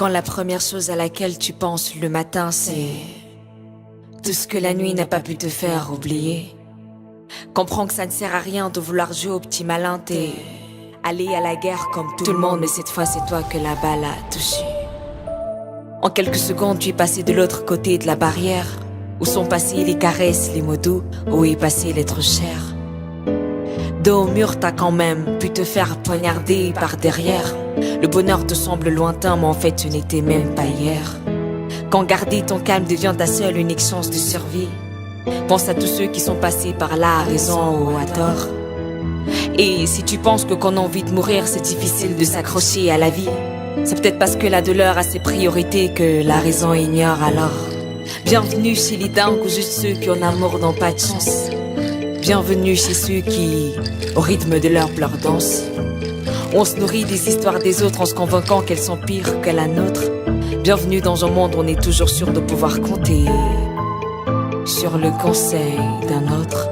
Quand la première chose à laquelle tu penses le matin, c'est tout ce que la nuit n'a pas pu te faire oublier. Comprends que ça ne sert à rien de vouloir jouer au petit malin, t'es allé à la guerre comme tout le monde, mais cette fois c'est toi que la balle a touché. En quelques secondes, tu es passé de l'autre côté de la barrière. Où sont passées les caresses, les mots doux, où est passé l'être cher. Dos au mur, t'as quand même pu te faire poignarder par derrière. Le bonheur te semble lointain, mais en fait tu n'étais même pas hier. Quand garder ton calme devient ta seule unique chance de survie, pense à tous ceux qui sont passés par là à raison ou à tort. Et si tu penses que quand on a envie de mourir c'est difficile de s'accrocher à la vie, c'est peut-être parce que la douleur a ses priorités que la raison ignore alors. Bienvenue chez les dingues ou juste ceux qui en amour n'ont pas de chance. Bienvenue chez ceux qui, au rythme de leur pleurs, dansent. On se nourrit des histoires des autres en se convainquant qu'elles sont pires que la nôtre. Bienvenue dans un monde où on est toujours sûr de pouvoir compter sur le conseil d'un autre.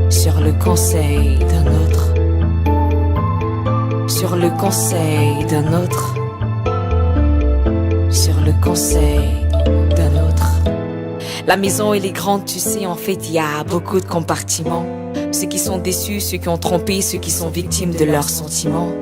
Sur le conseil d'un autre. Sur le conseil d'un autre. Sur le conseil d'un autre. La maison elle est grande, tu sais, en fait il y a beaucoup de compartiments. Ceux qui sont déçus, ceux qui ont trompé, ceux qui sont victimes de leurs sentiments.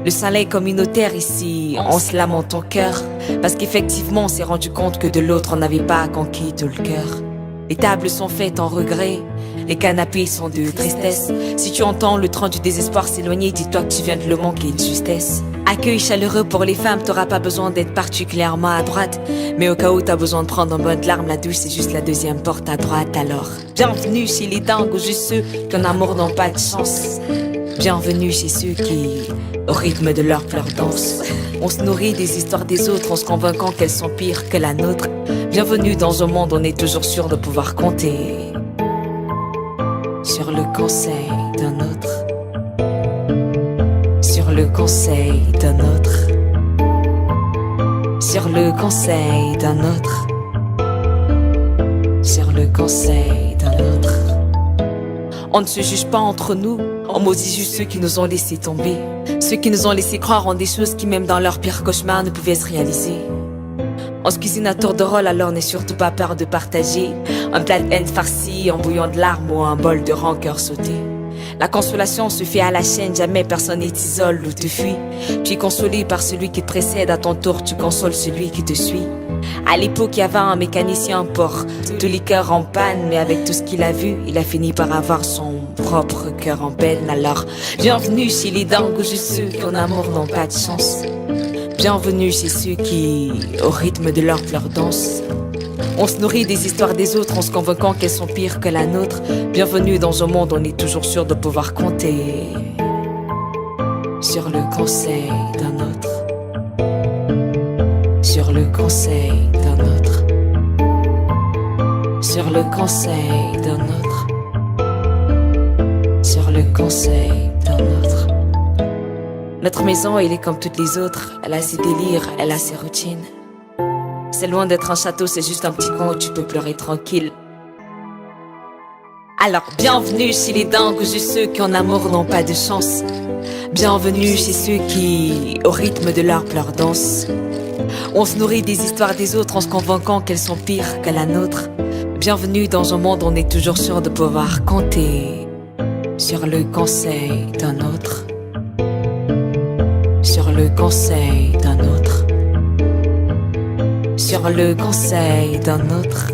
Le soleil communautaire ici, on se lamente ton cœur, parce qu'effectivement on s'est rendu compte que de l'autre on n'avait pas conquis tout le cœur. Les tables sont faites en regret, les canapés sont de tristesse. Si tu entends le train du désespoir s'éloigner, dis-toi que tu viens de le manquer de justesse. Accueil chaleureux pour les femmes, t'auras pas besoin d'être particulièrement à droite. Mais au cas où t'as besoin de prendre un bon de larmes, la douche c'est juste la deuxième porte à droite alors. Bienvenue chez les dingues ou juste ceux qui en amour n'ont pas de chance. Bienvenue chez ceux qui, au rythme de leurs pleurs, dansent. On se nourrit des histoires des autres en se convainquant qu'elles sont pires que la nôtre. Bienvenue dans un monde où on est toujours sûr de pouvoir compter sur le conseil d'un autre. Sur le conseil d'un autre. Sur le conseil d'un autre. Sur le conseil d'un autre. On ne se juge pas entre nous, on maudit juste ceux qui nous ont laissé tomber. Ceux qui nous ont laissé croire en des choses qui même dans leur pire cauchemar ne pouvaient se réaliser. On se cuisine à tour de rôle, alors n'aie surtout pas peur de partager un plat de haine farci, un bouillon de larmes ou un bol de rancœur sauté. La consolation se fait à la chaîne, jamais personne ne t'isole ou te fuit. Tu es consolé par celui qui te précède, à ton tour tu consoles celui qui te suit. À l'époque il y avait un mécanicien pour tous les cœurs en panne, mais avec tout ce qu'il a vu, il a fini par avoir son propre cœur en peine. Alors bienvenue chez les dingues ou juste ceux qui en amour n'ont pas de chance. Bienvenue chez ceux qui, au rythme de leurs pleurs, dansent. On se nourrit des histoires des autres en se convainquant qu'elles sont pires que la nôtre. Bienvenue dans un monde où on est toujours sûr de pouvoir compter sur le conseil d'un autre. Sur le conseil d'un autre. Sur le conseil d'un autre. Sur le conseil d'un autre. Notre maison, elle est comme toutes les autres. Elle a ses délires, elle a ses routines. C'est loin d'être un château, c'est juste un petit coin où tu peux pleurer tranquille. Alors bienvenue chez les dingues ou juste ceux qui en amour n'ont pas de chance. Bienvenue chez ceux qui, au rythme de leurs pleurs, dansent. On se nourrit des histoires des autres en se convainquant qu'elles sont pires que la nôtre. Bienvenue dans un monde où on est toujours sûr de pouvoir compter sur le conseil d'un autre. Sur le conseil d'un autre. Sur le conseil d'un autre.